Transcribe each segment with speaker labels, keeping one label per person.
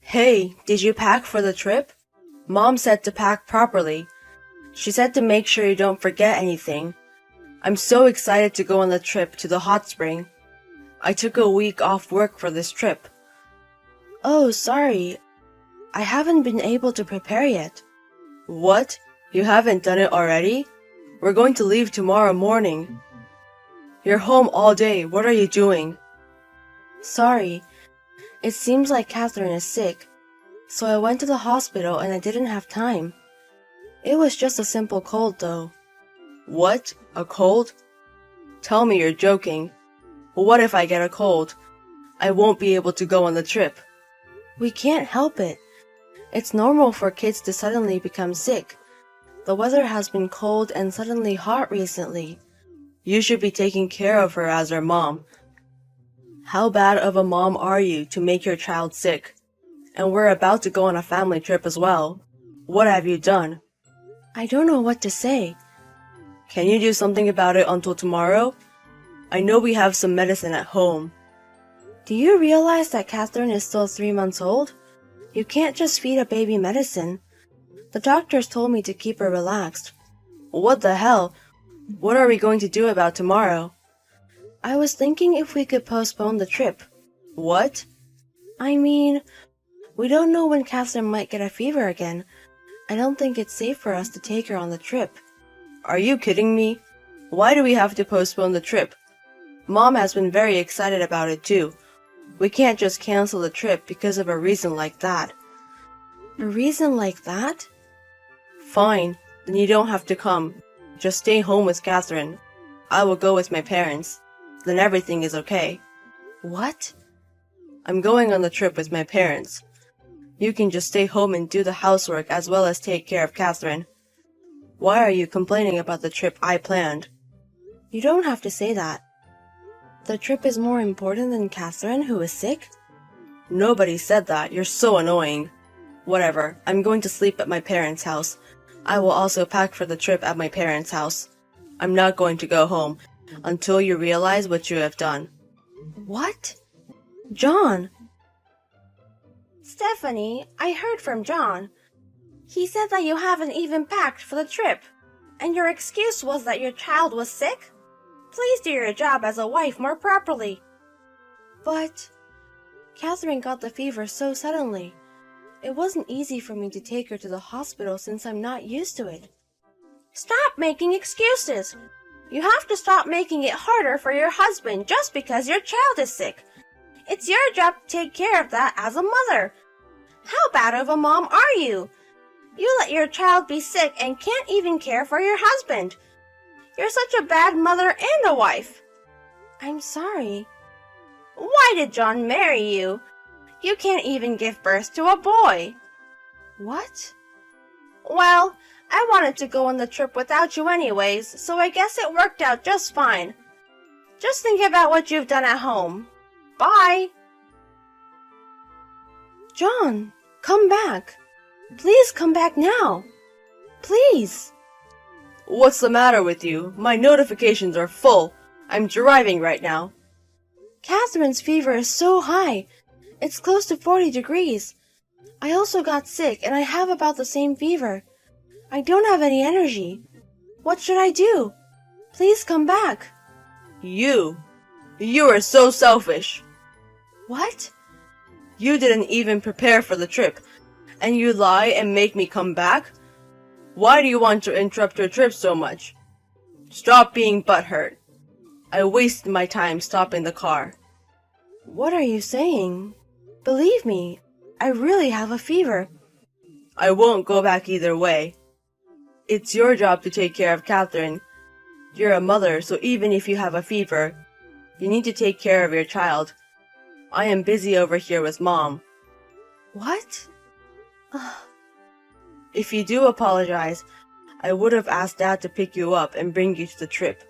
Speaker 1: Hey, did you pack for the trip? Mom said to pack properly. She said to make sure you don't forget anything. I'm so excited to go on the trip to the hot spring. I took a week off work for this trip. Oh, sorry. I haven't been able to prepare yet. What? You haven't done it already? We're going to leave tomorrow morning. You're home all day. What are you doing? Sorry. It seems like Catherine is sick, so I went to the hospital and I didn't have time. It was just a simple cold, though. What? A cold? Tell me you're joking. What if I get a cold? I won't be able to go on the trip. We can't help it. It's normal for kids to suddenly become sick. The weather has been cold and suddenly hot recently. You should be taking care of her as her mom. How bad of a mom are you to make your child sick? And we're about to go on a family trip as well. What have you done? I don't know what to say. Can you do something about it until tomorrow? I know we have some medicine at home. Do you realize that Catherine is still 3 months old? You can't just feed a baby medicine. The doctors told me to keep her relaxed. What the hell? What are we going to do about tomorrow? I was thinking if we could postpone the trip. What? I mean, we don't know when Catherine might get a fever again. I don't think it's safe for us to take her on the trip. Are you kidding me? Why do we have to postpone the trip? Mom has been very excited about it too. We can't just cancel the trip because of a reason like that. A reason like that? Fine, then you don't have to come. Just stay home with Catherine. I will go with my parents. Then everything is okay. What? I'm going on the trip with my parents. You can just stay home and do the housework as well as take care of Catherine. Why are you complaining about the trip I planned? You don't have to say that. The trip is more important than Catherine, who is sick? Nobody said that. You're so annoying. Whatever. I'm going to sleep at my parents' house. I will also pack for the trip at my parents' house. I'm not going to go home until you realize what you have done. What? John! Stephanie, I heard from John. He said that you haven't even packed for the trip, and your excuse was that your child was sick? Please do your job as a wife more properly. But Catherine got the fever so suddenly. It wasn't easy for me to take her to the hospital since I'm not used to it. Stop making excuses. You have to stop making it harder for your husband just because your child is sick. It's your job to take care of that as a mother. How bad of a mom are you? You let your child be sick and can't even care for your husband. You're such a bad mother and a wife. I'm sorry. Why did John marry you? You can't even give birth to a boy. What? Well, I wanted to go on the trip without you anyways, so I guess it worked out just fine. Just think about what you've done at home. Bye. John, come back. Please come back now. Please. What's the matter with you? My notifications are full. I'm driving right now. Catherine's fever is so high. It's close to 40 degrees. I also got sick and I have about the same fever. I don't have any energy. What should I do? Please come back. You are so selfish. What? You didn't even prepare for the trip, and you lie and make me come back? Why do you want to interrupt your trip so much? Stop being butthurt. I wasted my time stopping the car. What are you saying? Believe me, I really have a fever. I won't go back either way. It's your job to take care of Catherine. You're a mother, so even if you have a fever, you need to take care of your child. I am busy over here with Mom. What? If you do apologize, I would have asked Dad to pick you up and bring you to the trip.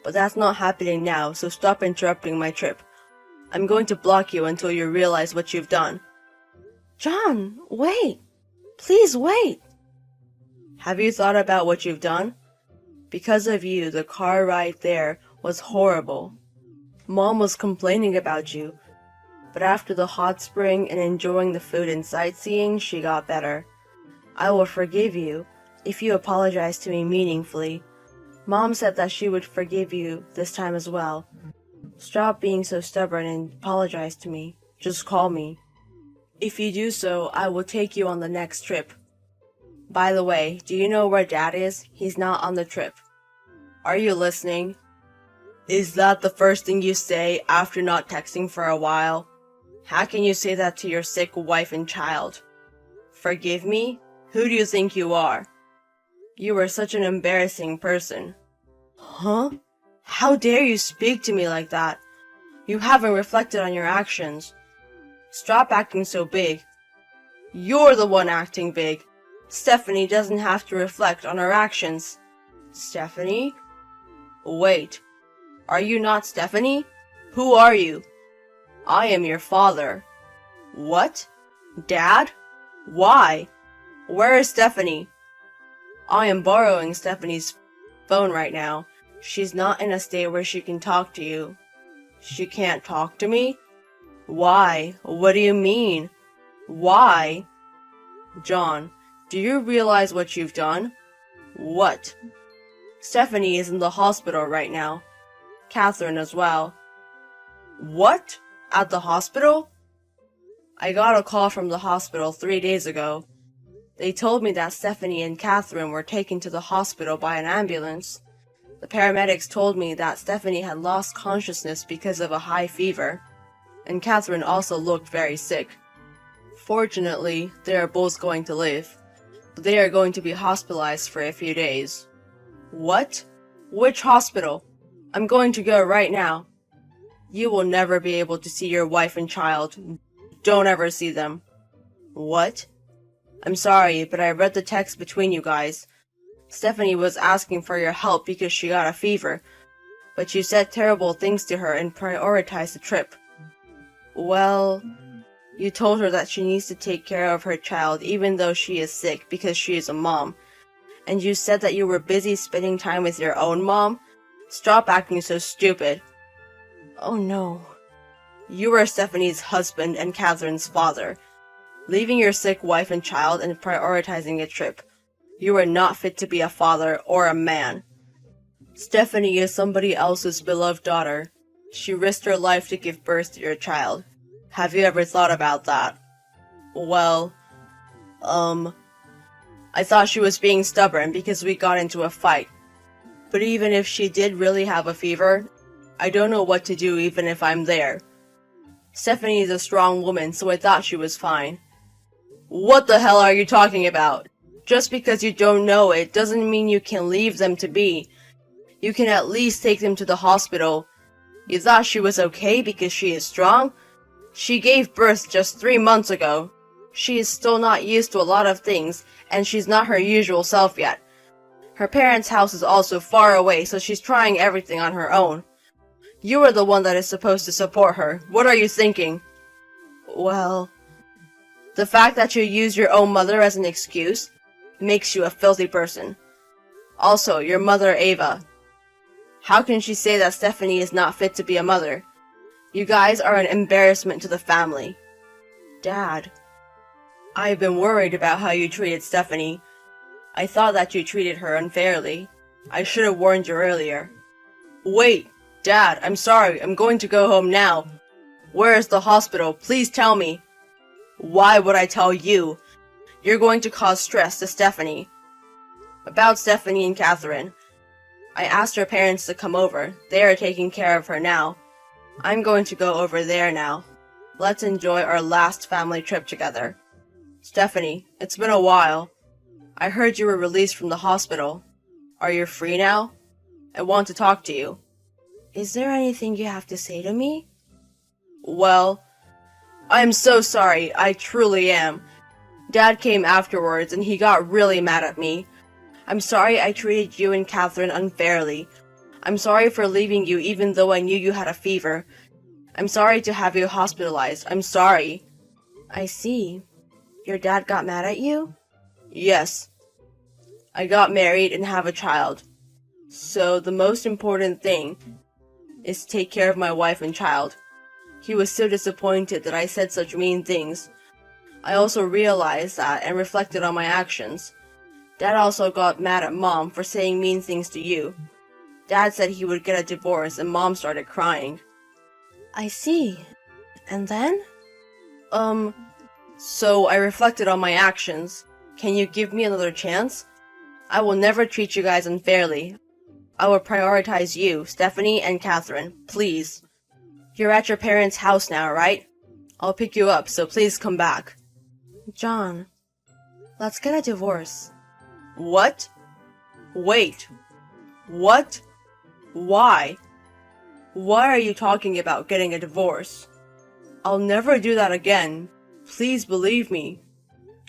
Speaker 1: But that's not happening now, so stop interrupting my trip. I'm going to block you until you realize what you've done. John, wait. Please wait. Have you thought about what you've done? Because of you, the car ride there was horrible. Mom was complaining about you, but after the hot spring and enjoying the food and sightseeing, she got better. I will forgive you if you apologize to me meaningfully. Mom said that she would forgive you this time as well. Stop being so stubborn and apologize to me. Just call me. If you do so, I will take you on the next trip. By the way, do you know where Dad is? He's not on the trip. Are you listening? Is that the first thing you say after not texting for a while? How can you say that to your sick wife and child? Forgive me? Who do you think you are? You are such an embarrassing person. Huh? How dare you speak to me like that? You haven't reflected on your actions. Stop acting so big. You're the one acting big. Stephanie doesn't have to reflect on her actions. Stephanie? Wait. Are you not Stephanie? Who are you? I am your father. What? Dad? Why? Where is Stephanie? I am borrowing Stephanie's phone right now. She's not in a state where she can talk to you. She can't talk to me? Why? What do you mean? Why? John, do you realize what you've done? What? Stephanie is in the hospital right now. Catherine as well. What? At the hospital? I got a call from the hospital 3 days ago. They told me that Stephanie and Catherine were taken to the hospital by an ambulance. The paramedics told me that Stephanie had lost consciousness because of a high fever, and Catherine also looked very sick. Fortunately, they are both going to live, but they are going to be hospitalized for a few days. What? Which hospital? I'm going to go right now. You will never be able to see your wife and child. Don't ever see them. What? I'm sorry, but I read the text between you guys. Stephanie was asking for your help because she got a fever, but you said terrible things to her and prioritized the trip. Well, you told her that she needs to take care of her child even though she is sick because she is a mom. And you said that you were busy spending time with your own mom? Stop acting so stupid. Oh no. You are Stephanie's husband and Catherine's father. Leaving your sick wife and child and prioritizing a trip. You are not fit to be a father or a man. Stephanie is somebody else's beloved daughter. She risked her life to give birth to your child. Have you ever thought about that? Well, I thought she was being stubborn because we got into a fight. But even if she did really have a fever, I don't know what to do even if I'm there. Stephanie is a strong woman, so I thought she was fine. What the hell are you talking about? Just because you don't know it doesn't mean you can leave them to be. You can at least take them to the hospital. You thought she was okay because she is strong? She gave birth just 3 months ago. She is still not used to a lot of things, and she's not her usual self yet. Her parents' house is also far away, so she's trying everything on her own. You are the one that is supposed to support her. What are you thinking? Well, the fact that you use your own mother as an excuse makes you a filthy person. Also, your mother, Ava. How can she say that Stephanie is not fit to be a mother? You guys are an embarrassment to the family. Dad, I've been worried about how you treated Stephanie. I thought that you treated her unfairly. I should have warned you earlier. Wait, Dad, I'm sorry. I'm going to go home now. Where is the hospital? Please tell me. Why would I tell you? You're going to cause stress to Stephanie. About Stephanie and Catherine. I asked her parents to come over. They are taking care of her now. I'm going to go over there now. Let's enjoy our last family trip together. Stephanie, it's been a while. I heard you were released from the hospital. Are you free now? I want to talk to you. Is there anything you have to say to me? Well, I'm so sorry. I truly am. Dad came afterwards and he got really mad at me. I'm sorry I treated you and Catherine unfairly. I'm sorry for leaving you even though I knew you had a fever. I'm sorry to have you hospitalized. I'm sorry. I see. Your dad got mad at you? Yes. I got married and have a child. So the most important thing is to take care of my wife and child. He was so disappointed that I said such mean things. I also realized that and reflected on my actions. Dad also got mad at Mom for saying mean things to you. Dad said he would get a divorce and Mom started crying. I see. And then? So I reflected on my actions. Can you give me another chance? I will never treat you guys unfairly. I will prioritize you, Stephanie and Catherine, please. You're at your parents' house now, right? I'll pick you up, so please come back. John, let's get a divorce. What? Wait. What? Why? Why are you talking about getting a divorce? I'll never do that again. Please believe me.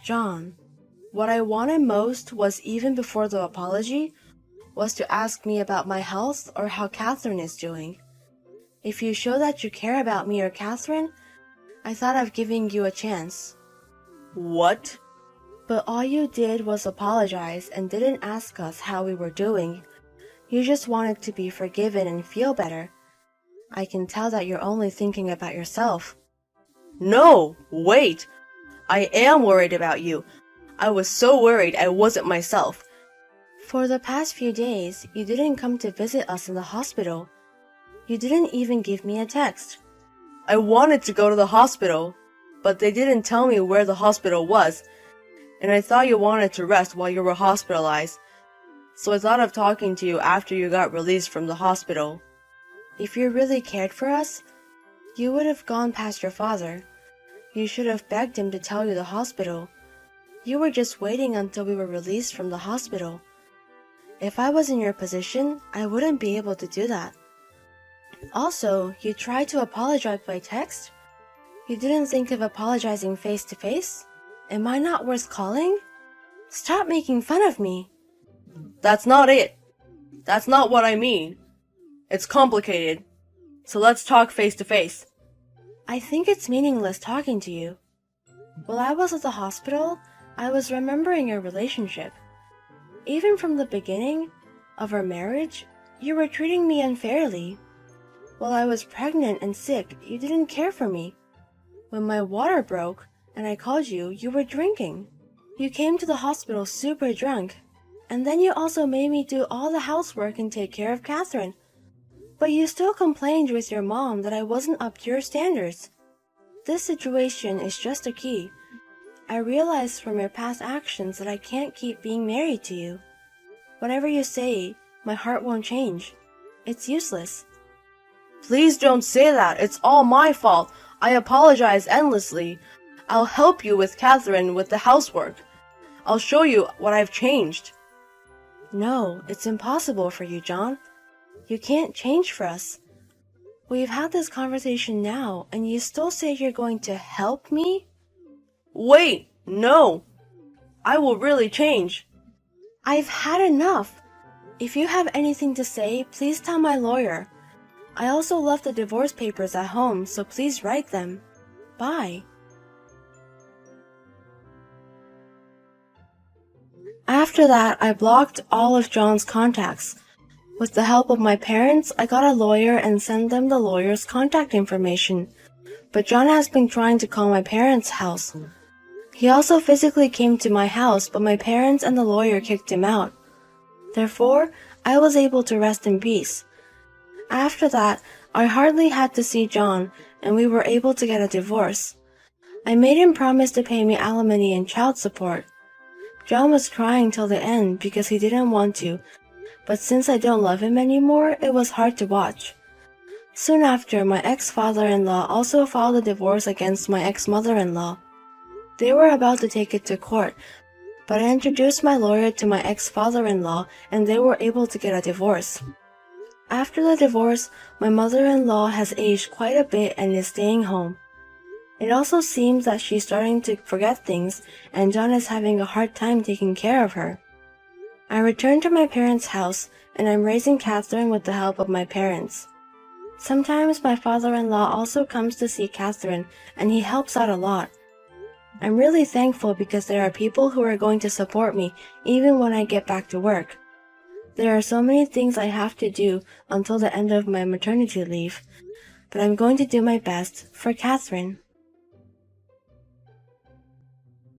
Speaker 1: John, what I wanted most was, even before the apology, was to ask me about my health or how Catherine is doing. If you show that you care about me or Catherine, I thought of giving you a chance. What? But all you did was apologize and didn't ask us how we were doing. You just wanted to be forgiven and feel better. I can tell that you're only thinking about yourself. No, wait. I am worried about you. I was so worried I wasn't myself. For the past few days, you didn't come to visit us in the hospital. You didn't even give me a text. I wanted to go to the hospital, but they didn't tell me where the hospital was, and I thought you wanted to rest while you were hospitalized, so I thought of talking to you after you got released from the hospital. If you really cared for us, you would have gone past your father. You should have begged him to tell you the hospital. You were just waiting until we were released from the hospital. If I was in your position, I wouldn't be able to do that. Also, you tried to apologize by text? You didn't think of apologizing face to face? Am I not worth calling? Stop making fun of me. That's not it. That's not what I mean. It's complicated. So let's talk face to face. I think it's meaningless talking to you. While I was at the hospital, I was remembering your relationship. Even from the beginning of our marriage, you were treating me unfairly. While I was pregnant and sick, you didn't care for me. When my water broke and I called you, you were drinking. You came to the hospital super drunk. And then you also made me do all the housework and take care of Catherine. But you still complained with your mom that I wasn't up to your standards. This situation is just a key. I realized from your past actions that I can't keep being married to you. Whatever you say, my heart won't change. It's useless. Please don't say that. It's all my fault. I apologize endlessly. I'll help you with Catherine with the housework. I'll show you what I've changed. No, it's impossible for you, John. You can't change for us. We've had this conversation now, and you still say you're going to help me? Wait, no. I will really change. I've had enough. If you have anything to say, please tell my lawyer. I also left the divorce papers at home, so please write them. Bye. After that, I blocked all of John's contacts. With the help of my parents, I got a lawyer and sent them the lawyer's contact information. But John has been trying to call my parents' house. He also physically came to my house, but my parents and the lawyer kicked him out. Therefore, I was able to rest in peace. After that, I hardly had to see John, and we were able to get a divorce. I made him promise to pay me alimony and child support. John was crying till the end because he didn't want to, but since I don't love him anymore, it was hard to watch. Soon after, my ex-father-in-law also filed a divorce against my ex-mother-in-law. They were about to take it to court, but I introduced my lawyer to my ex-father-in-law and they were able to get a divorce. After the divorce, my mother-in-law has aged quite a bit and is staying home. It also seems that she's starting to forget things and John is having a hard time taking care of her. I returned to my parents' house and I'm raising Catherine with the help of my parents. Sometimes my father-in-law also comes to see Catherine and he helps out a lot. I'm really thankful because there are people who are going to support me even when I get back to work. There are so many things I have to do until the end of my maternity leave. but I'm going to do my best for Catherine.